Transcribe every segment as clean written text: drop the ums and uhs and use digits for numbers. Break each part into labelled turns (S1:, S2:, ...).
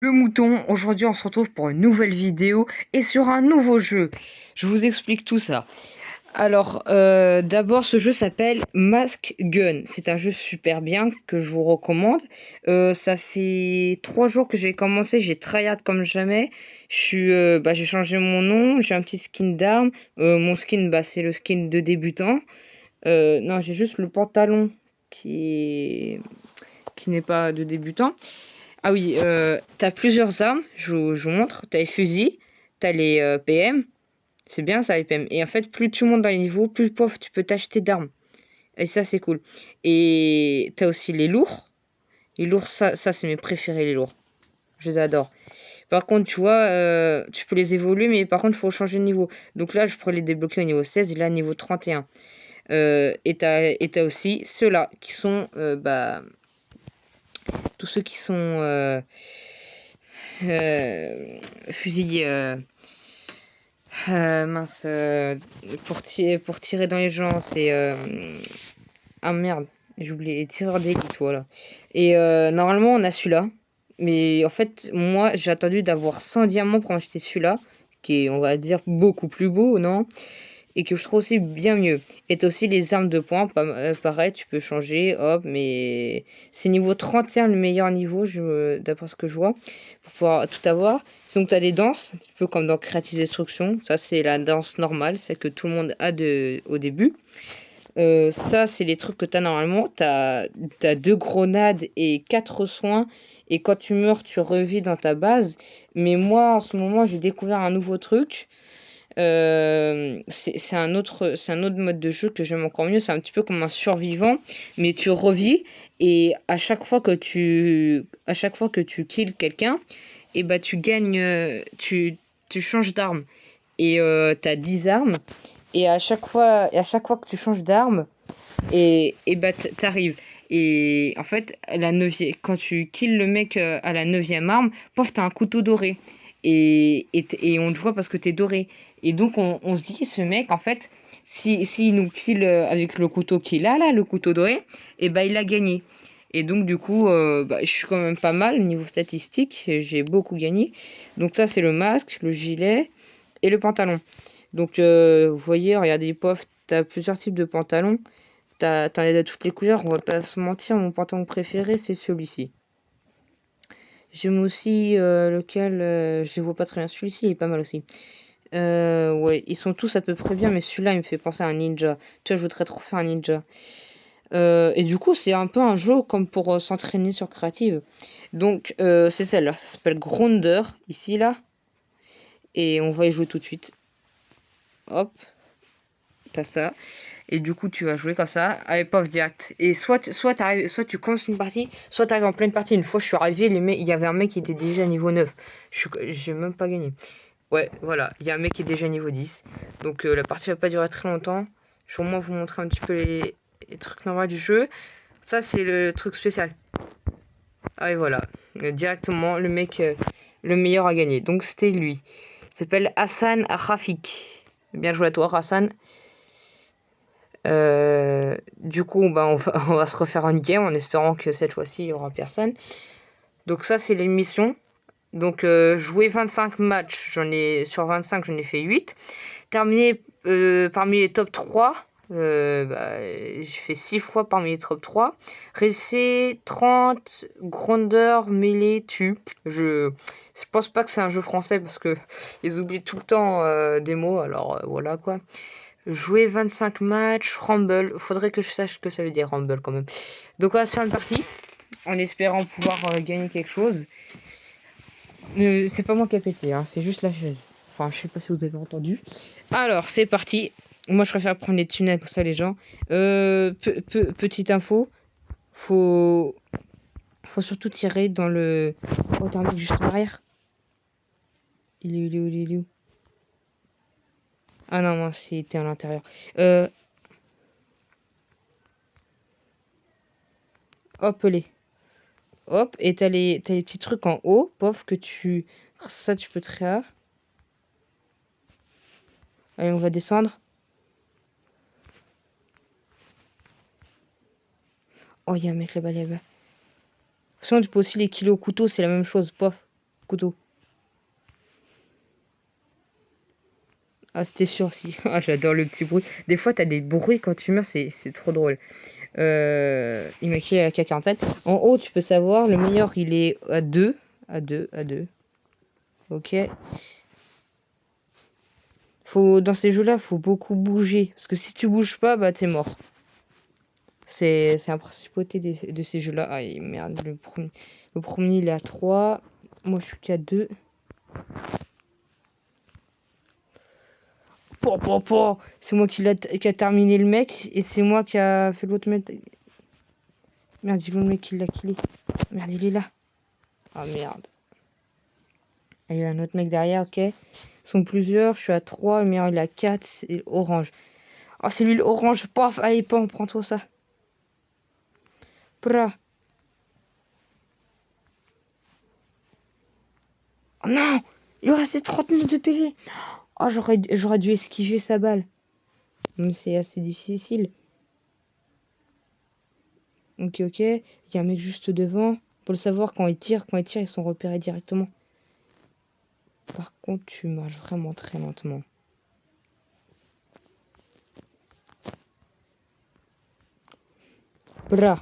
S1: Le mouton, aujourd'hui on se retrouve pour une nouvelle vidéo et sur un nouveau jeu. Je vous explique tout ça. Alors, d'abord ce jeu s'appelle Mask Gun. C'est un jeu super bien que je vous recommande. Ça fait 3 jours que j'ai commencé, j'ai tryhard comme jamais. J'ai changé mon nom, j'ai un petit skin d'arme. Mon skin, c'est le skin de débutant. Non, j'ai juste le pantalon qui n'est pas de débutant. Ah oui, t'as plusieurs armes, je vous montre. T'as les fusils, t'as les PM. C'est bien ça, les PM. Et en fait, plus tu montes dans les niveaux, plus pauvre tu peux t'acheter d'armes. Et ça, c'est cool. Et t'as aussi les lourds. Les lourds, ça c'est mes préférés, les lourds. Je les adore. Par contre, tu vois, tu peux les évoluer, mais par contre, il faut changer de niveau. Donc là, je pourrais les débloquer au niveau 16 et là, niveau 31. Et t'as aussi ceux-là, qui sont tous ceux qui sont euh, fusiliers. Mince, pour tirer dans les gens, c'est... Ah merde, j'ai oublié, tireur d'élite, voilà. Et normalement, on a celui-là. Mais en fait, moi, j'ai attendu d'avoir 100 diamants pour acheter celui-là, qui est, on va dire, beaucoup plus beau, non? Et que je trouve aussi bien mieux. Et t'as aussi les armes de poing, pareil, tu peux changer, hop, mais c'est niveau 31 le meilleur niveau, d'après ce que je vois, pour pouvoir tout avoir. Sinon t'as des danses, un petit peu comme dans Creative Destruction, ça c'est la danse normale, celle que tout le monde a au début. Ça c'est les trucs que t'as normalement, t'as 2 grenades et 4 soins, et quand tu meurs tu revis dans ta base. Mais moi en ce moment j'ai découvert un nouveau truc. C'est un autre mode de jeu que j'aime encore mieux. C'est un petit peu comme un survivant, mais tu revis et à chaque fois que tu kills quelqu'un, et bah tu gagnes, tu changes d'arme et t'as 10 armes et à chaque fois que tu changes d'arme et bah t'arrives. Et en fait, quand tu kills le mec à la neuvième arme, pof, t'as un couteau doré. Et on te voit parce que t'es doré. Et donc on se dit, ce mec, en fait, si nous kill avec le couteau qu'il a là, le couteau doré, et bah il a gagné. Et donc du coup, je suis quand même pas mal niveau statistique, j'ai beaucoup gagné. Donc ça c'est le masque, le gilet et le pantalon. Donc vous voyez, regardez, pof, t'as plusieurs types de pantalons. T'en as de toutes les couleurs, on va pas se mentir, mon pantalon préféré c'est celui-ci. J'aime aussi lequel, je vois pas très bien, celui-ci il est pas mal aussi. Ouais, ils sont tous à peu près bien, mais celui-là il me fait penser à un ninja. Tu vois, je voudrais trop faire un ninja. Et du coup, c'est un peu un jeu comme pour s'entraîner sur Creative. Donc, c'est celle-là, ça s'appelle Grounder, ici là. Et on va y jouer tout de suite. Hop, t'as ça. Et du coup, tu vas jouer comme ça, avec pause direct. Et soit tu commences une partie, soit tu arrives en pleine partie. Une fois, je suis arrivé, il y avait un mec qui était déjà niveau 9. J'ai même pas gagné. Ouais, voilà, il y a un mec qui est déjà niveau 10. Donc la partie va pas durer très longtemps. Je vais au moins vous montrer un petit peu les trucs normaux du jeu. Ça, c'est le truc spécial. Ah, et voilà. Directement, le mec, le meilleur a gagné. Donc c'était lui. Il s'appelle Hassan Rafik. Bien joué à toi, Hassan. Du coup, on va se refaire une game en espérant que cette fois-ci, il n'y aura personne. Donc ça, c'est l'émission. Donc jouer 25 matchs, sur 25, j'en ai fait 8. Terminé parmi les top 3. J'ai fait 6 fois parmi les top 3. Rester 30, grandeur, mêlée, tu. Je pense pas que c'est un jeu français parce que ils oublient tout le temps des mots. Alors voilà quoi. Jouer 25 matchs, Rumble. Faudrait que je sache ce que ça veut dire Rumble quand même. Donc on va se faire une partie en espérant pouvoir gagner quelque chose. C'est pas moi qui a pété, hein, c'est juste la chaise. Enfin, je sais pas si vous avez entendu. Alors, c'est parti. Moi, je préfère prendre les tunnels comme ça, les gens. Petite info, faut, faut surtout tirer dans le. Oh, t'as un mec juste en arrière. Il est où? Ah non, moi, c'était à l'intérieur. Euh, Hop, les. Hop, et t'as les petits trucs en haut, pof, que tu. Ça, tu peux traire. Allez, on va descendre. Oh, il y a un mec là-bas, là-bas. Sinon, tu peux aussi les kilos au couteau, c'est la même chose, pof. couteau. Ah, c'était sûr aussi. Ah, j'adore le petit bruit. Des fois, t'as des bruits quand tu meurs, c'est trop drôle. Il m'a créé la K47. En haut, tu peux savoir, le meilleur, il est à 2. À 2, à 2. Ok. Dans ces jeux-là, faut beaucoup bouger. Parce que si tu bouges pas, bah t'es mort. C'est un principauté de ces jeux-là. Ah, merde, le premier, il est à 3. Moi, je suis qu'à 2. C'est moi qui a terminé le mec. Et c'est moi qui a fait l'autre mec. Merde, il est où le mec qui l'a killé? Merde, il est là. Ah, merde. Il y a un autre mec derrière, ok. Ils sont plusieurs, je suis à 3. Le meilleur, il est à 4. C'est orange. Oh, c'est lui l'orange. Paf, allez, prends-toi ça. Pra. Oh non! Il restait 30 minutes de PV. Oh, j'aurais dû esquiver sa balle. Mais c'est assez difficile. Ok. Il y a un mec juste devant. Pour le savoir, quand ils tirent, ils sont repérés directement. Par contre, tu marches vraiment très lentement. Bra.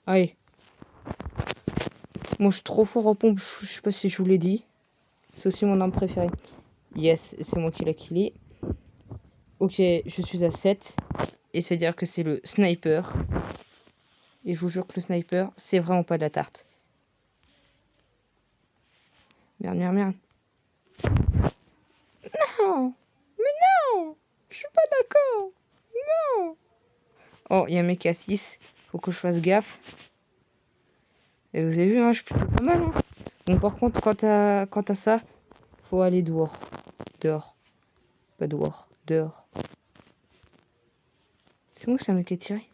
S1: Allez. Moi, je suis trop fort en pompe. Je sais pas si je vous l'ai dit. C'est aussi mon arme préférée. Yes, c'est moi qui l'ai killé. Ok, je suis à 7. Et ça veut dire que c'est le sniper. Et je vous jure que le sniper, c'est vraiment pas de la tarte. Merde. Non! Mais non! Je suis pas d'accord! Non! Oh, il y a un mec à 6. Faut que je fasse gaffe. Et vous avez vu, hein, je suis plutôt pas mal. Hein. Bon, par contre, quant à ça, faut aller dehors. Dehors. Pas dehors. Dehors. C'est moi que ça m'a tiré.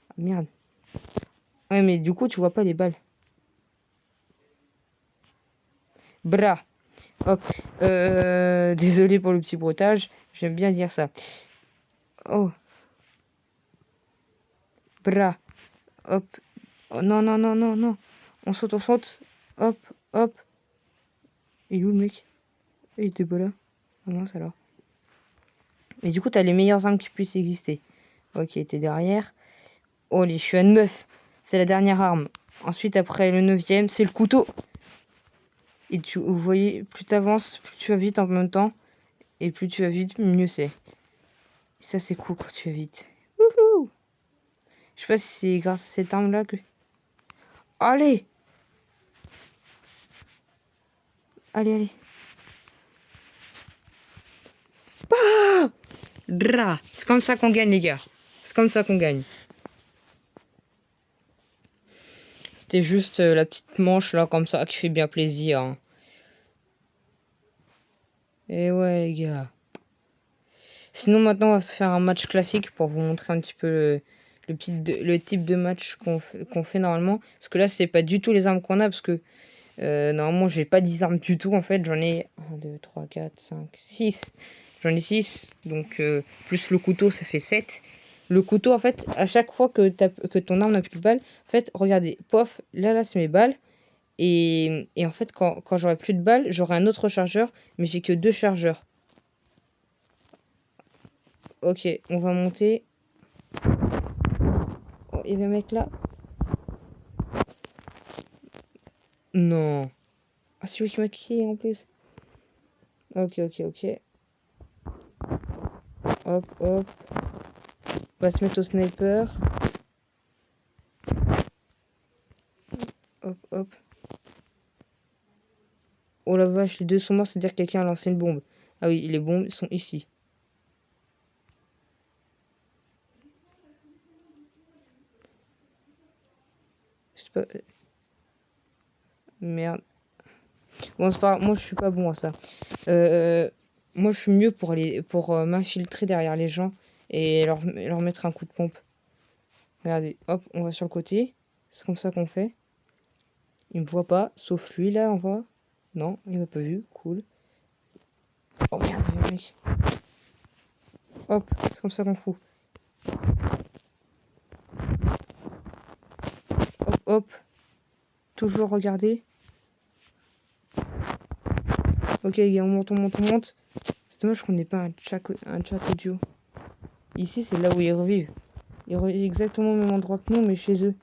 S1: Ah, merde. Ouais, mais du coup, tu vois pas les balles. Bra. Hop. Désolé pour le petit bruitage. J'aime bien dire ça. Oh. Bra. Hop. Oh, non. On saute. Hop. Et où le mec? Il était pas là. Ah mince alors. Et du coup, t'as les meilleures armes qui puissent exister. Ok, t'es derrière. Oh, je suis à 9. C'est la dernière arme. Ensuite, après le 9e, c'est le couteau. Et vous voyez, plus t'avances, plus tu vas vite en même temps. Et plus tu vas vite, mieux c'est. Ça, c'est cool quand tu vas vite. Wouhou! Je sais pas si c'est grâce à cette arme-là que... Allez! Allez. Ah! Dra! C'est comme ça qu'on gagne, les gars. C'est comme ça qu'on gagne. C'était juste la petite manche, là, comme ça, qui fait bien plaisir. Hein. Et ouais, les gars. Sinon, maintenant, on va se faire un match classique pour vous montrer un petit peu le type de match qu'on fait normalement. Parce que là, c'est pas du tout les armes qu'on a, parce que normalement, j'ai pas 10 armes du tout, en fait. J'en ai 1, 2, 3, 4, 5, 6. J'en ai 6. Donc, plus le couteau, ça fait 7. Le couteau, en fait, à chaque fois que ton arme n'a plus de balles, en fait, regardez, pof, là, c'est mes balles. Et en fait, quand j'aurai plus de balles, j'aurai un autre chargeur, mais j'ai que 2 chargeurs. Ok, on va monter. Oh, il y avait un mec là. Non. Ah, c'est lui qui m'a kill en plus. Ok. Hop. On va se mettre au sniper. Hop. Oh la vache, les deux sont morts, c'est-à-dire que quelqu'un a lancé une bombe. Ah oui, les bombes sont ici. C'est pas... Merde. Bon, c'est pas grave. Moi, je suis pas bon à ça. Moi, je suis mieux pour m'infiltrer derrière les gens et leur mettre un coup de pompe. Regardez, hop, on va sur le côté. C'est comme ça qu'on fait. Il me voit pas, sauf lui là, on voit. Non, il m'a pas vu, cool. Oh merde, il y a un mec. Hop, c'est comme ça qu'on fout. Hop. Toujours regarder. Ok, les gars, on monte, on monte, on monte. C'est dommage qu'on n'ait pas un chat audio. Ici, c'est là où ils revivent. Ils revivent exactement au même endroit que nous, mais chez eux.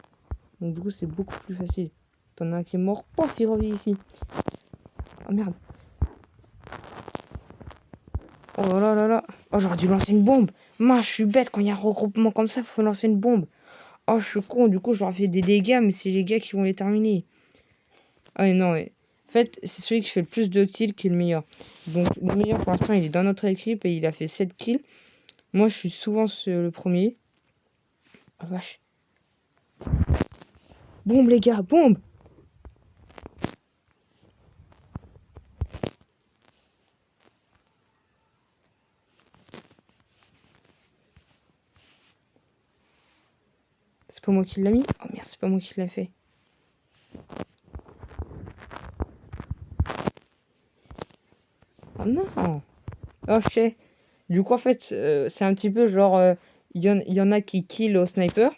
S1: Donc du coup, c'est beaucoup plus facile. T'en as un qui est mort, pof, il revit ici. Oh merde. Oh là là là. Oh, j'aurais dû lancer une bombe. Mince, je suis bête, quand il y a un regroupement comme ça, faut lancer une bombe. Oh, je suis con, du coup, je leur fais des dégâts, mais c'est les gars qui vont les terminer. Ah mais non, ouais. En fait, c'est celui qui fait le plus de kills qui est le meilleur. Donc, le meilleur pour l'instant, il est dans notre équipe et il a fait 7 kills. Moi, je suis souvent le premier. Oh vache. Bombe, les gars, bombe! C'est pas moi qui l'a mis? Oh merde, c'est pas moi qui l'a fait. Oh non! Oh, je sais. Du coup, en fait, c'est un petit peu genre, il y en a qui kill au sniper,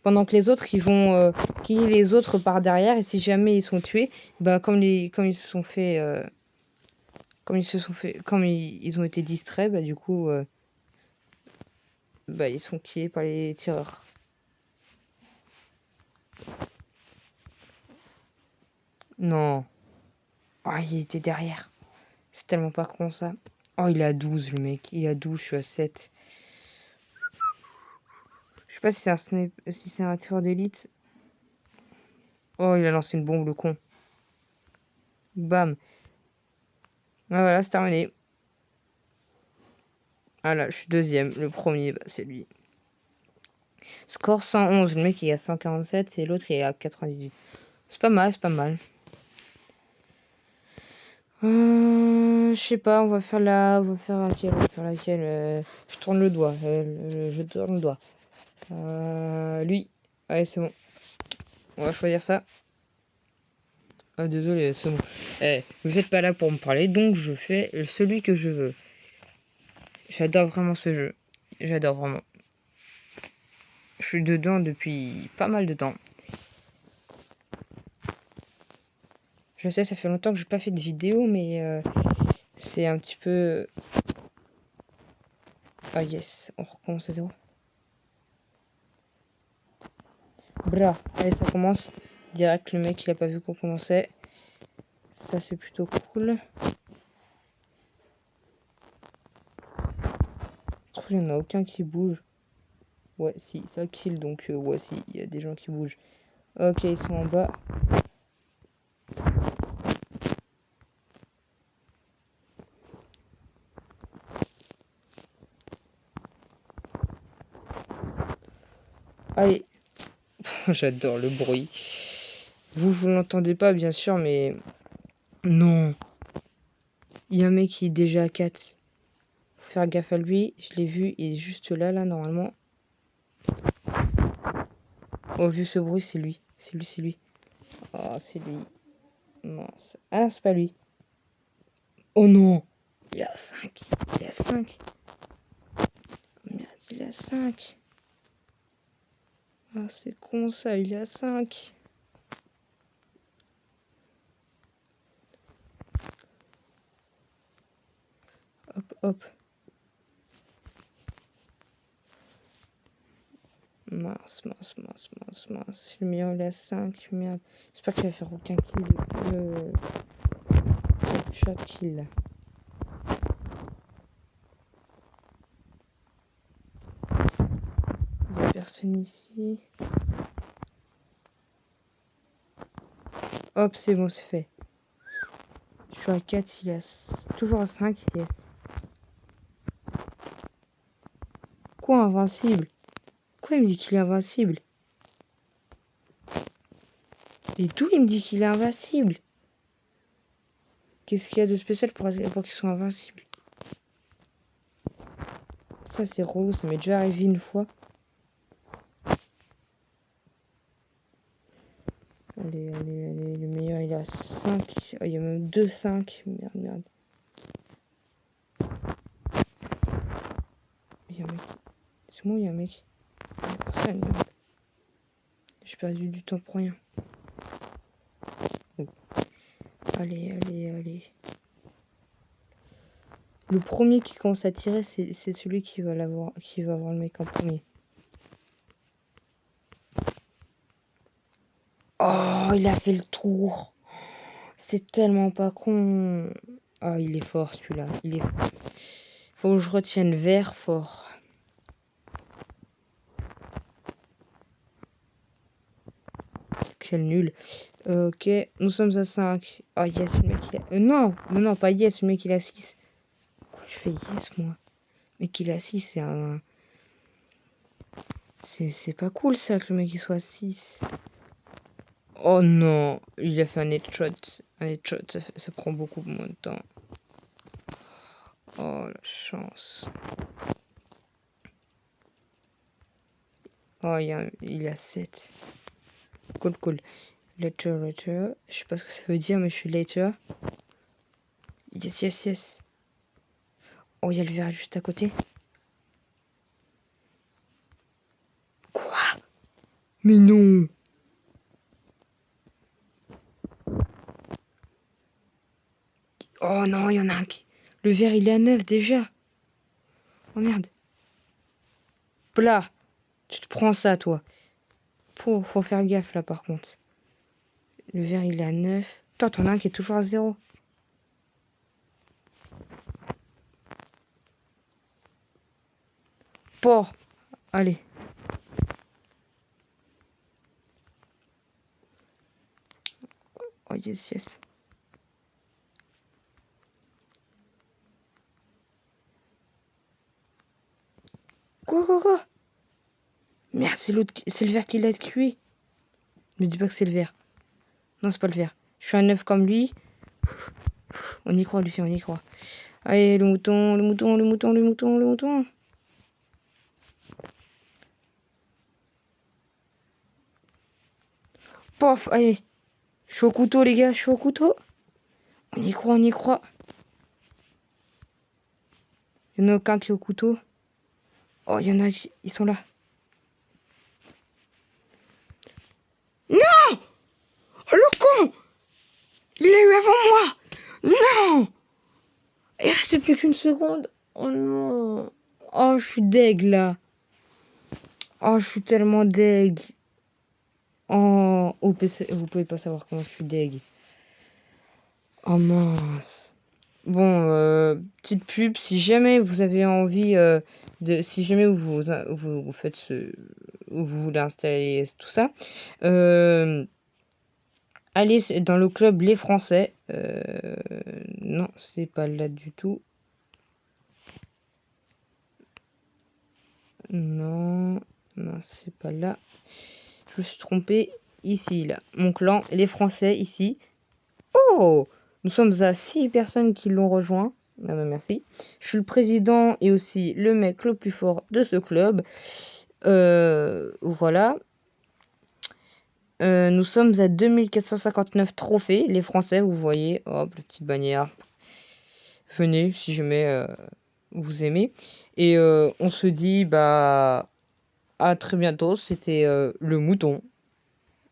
S1: pendant que les autres, ils vont killer les autres par derrière, et si jamais ils sont tués, bah, comme ils se sont fait, comme ils ont été distraits, bah, du coup, bah, ils sont killés par les tireurs. Non. Ah, il était derrière. C'est tellement pas con, ça. Oh, il est à 12, le mec. Il est à 12, je suis à 7. Je sais pas si c'est si c'est un tireur d'élite. Oh, il a lancé une bombe, le con. Bam. Ah, voilà, c'est terminé. Ah là, je suis deuxième. Le premier, bah, c'est lui. Score 111. Le mec, il est à 147 et l'autre, il est à 98. C'est pas mal, c'est pas mal. Je sais pas, on va faire laquelle? On va faire laquelle? Je tourne le doigt. Je tourne le doigt. Lui. Allez, c'est bon. On va choisir ça. Ah, désolé, c'est bon. Eh, vous êtes pas là pour me parler, donc je fais celui que je veux. J'adore vraiment ce jeu. J'adore vraiment. Je suis dedans depuis pas mal de temps. Je sais, ça fait longtemps que j'ai pas fait de vidéo, mais c'est un petit peu... Ah yes, on recommence à zéro. Bra, allez, ça commence. Direct, le mec, il a pas vu qu'on commençait. Ça, c'est plutôt cool. Je trouve qu'il n'y en a aucun qui bouge. Ouais, si, ça kill, donc ouais, si, il y a des gens qui bougent. Ok, ils sont en bas. Allez. J'adore le bruit. Vous l'entendez pas, bien sûr, mais... Non. Il y a un mec qui est déjà à 4. Faut faire gaffe à lui. Je l'ai vu, il est juste là, normalement. Oh, vu ce bruit, c'est lui. C'est lui, c'est lui. Oh, c'est lui. Mince. Ah, c'est pas lui. Oh non. Il est à 5. Il est à 5. Merde, il est à 5. Ah, c'est con ça, il est à 5. Hop, hop. Mince, mince, mince, mince, mince. Le meilleur, il est à 5. Merde. J'espère qu'il va faire aucun kill. Le shot kill. Il n'y a personne ici. Hop, c'est bon, c'est fait. Je suis à 4, il est toujours à 5, yes. Quoi, invincible? Quoi, il me dit qu'il est invincible? Mais d'où il me dit qu'il est invincible? Qu'est-ce qu'il y a de spécial pour qu'il soit invincible? Ça, c'est relou, ça m'est déjà arrivé une fois. Allez, allez, allez, le meilleur, il est à 5. Oh, il y a même 2 5. Merde, merde. Il y a un mec. C'est moi, il y a un mec. Il y a personne, merde. J'ai perdu du temps pour rien. Oh. Allez, allez, allez. Le premier qui commence à tirer, c'est celui qui va l'avoir, qui va avoir le mec en premier. Oh, il a fait le tour. C'est tellement pas con. Oh, il est fort celui-là. Il est... Faut que je retienne vert fort. Quel nul. Ok, nous sommes à 5. Oh yes, le mec il a... non, non, pas yes, le mec il a 6. Pourquoi je fais yes moi? Le mec il a 6, c'est un... C'est pas cool ça que le mec il soit 6. Oh non, il a fait un headshot. Un headshot, ça prend beaucoup moins de temps. Oh la chance. Oh, il a 7. Cool, cool. Later. Je sais pas ce que ça veut dire, mais je suis later. Yes, yes, yes. Oh, il y a le verre juste à côté. Quoi? Mais non! Oh non, il y en a un qui... Le verre, il est à 9 déjà. Oh merde. Plat. Tu te prends ça, toi. Faut faire gaffe, là, par contre. Le verre, il est à 9. Toi, t'en as un qui est toujours à 0. Port. Allez. Oh, yes, yes. Quoi? Merde, c'est l'autre, c'est le verre qui l'a tué. Me dis pas que c'est le verre. Non, c'est pas le verre. Je suis un 9 comme lui. On y croit, Luffy, on y croit. Allez, le mouton. Pof, allez. Je suis au couteau, les gars, je suis au couteau. On y croit. Il n'y en a aucun qui est au couteau. Oh, il y en a qui... Ils sont là. Non! Oh, le con! Il l'a eu avant moi! Non! Il restait plus qu'une seconde. Oh non. Oh, je suis deg, là. Oh, je suis tellement deg. Oh, vous pouvez pas savoir comment je suis deg. Oh mince. Bon, petite pub, si jamais vous avez envie si jamais vous faites vous voulez installer tout ça, allez dans le club Les Français. Non, c'est pas là du tout. Non, c'est pas là. Je me suis trompé. Ici, là. Mon clan, Les Français, ici. Oh! Nous sommes à 6 personnes qui l'ont rejoint. Ah bah merci. Je suis le président et aussi le mec le plus fort de ce club. Voilà. Nous sommes à 2459 trophées. Les Français, vous voyez. Hop, la petite bannière. Venez si jamais vous aimez. Et on se dit bah à très bientôt. C'était le mouton.